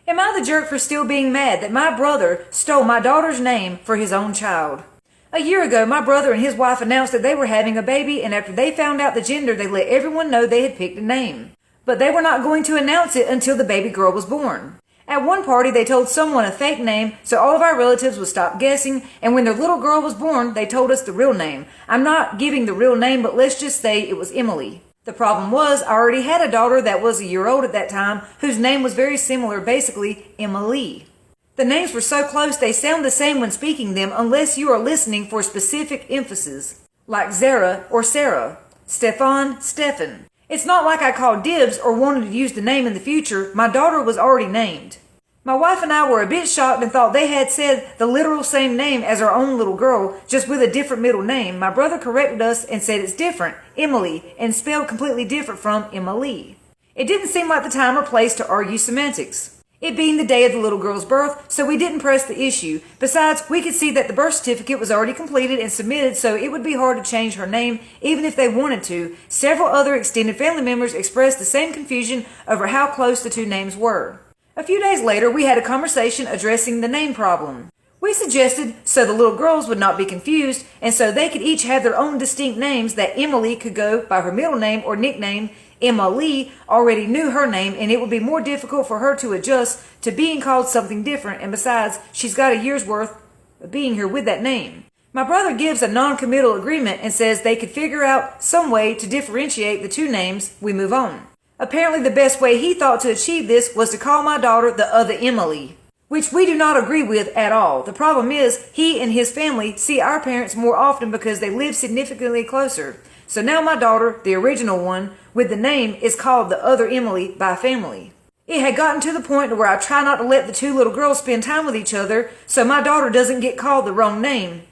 Am I the jerk for still being mad that my brother stole my daughter's name for his own child? A year ago, my brother and his wife announced that they were having a baby, and after they found out the gender, they let everyone know they had picked a name. But they were not going to announce it until the baby girl was born. At one party, they told someone a fake name so all of our relatives would stop guessing, and when their little girl was born, they told us the real name. I'm not giving the real name, but let's just say it was Emily. The problem was, I already had a daughter that was a year old at that time, whose name was very similar, basically Emily. The names were so close they sound the same when speaking them unless you are listening for specific emphasis, like Zara or Sarah, Stefan, Stefan. It's not like I called dibs or wanted to use the name in the future. My daughter was already named. My wife and I were a bit shocked and thought they had said the literal same name as our own little girl, just with a different middle name. My brother corrected us and said it's different, Emily, and spelled completely different from Emily. It didn't seem like the time or place to argue semantics, it being the day of the little girl's birth, so we didn't press the issue. Besides, we could see that the birth certificate was already completed and submitted, so it would be hard to change her name even if they wanted to. Several other extended family members expressed the same confusion over how close the two names were. A few days later, we had a conversation addressing the name problem. We suggested so the little girls would not be confused, and so they could each have their own distinct names, that Emily could go by her middle name or nickname. Emma Lee already knew her name, and it would be more difficult for her to adjust to being called something different, and besides, she's got a year's worth of being here with that name. My brother gives a non-committal agreement and says they could figure out some way to differentiate the two names. We move on. Apparently the best way he thought to achieve this was to call my daughter the other Emily, which we do not agree with at all. The problem is he and his family see our parents more often because they live significantly closer. So now my daughter, the original one, with the name, is called the other Emily by family. It had gotten to the point where I try not to let the two little girls spend time with each other so my daughter doesn't get called the wrong name.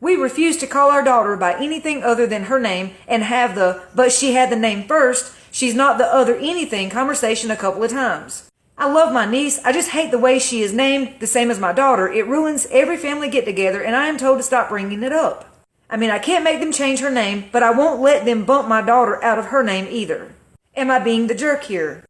We refuse to call our daughter by anything other than her name and have the "but she had the name first, she's not the other anything" conversation a couple of times. I love my niece, I just hate the way she is named, the same as my daughter. It ruins every family get-together, and I am told to stop bringing it up. I mean, I can't make them change her name, but I won't let them bump my daughter out of her name either. Am I being the jerk here?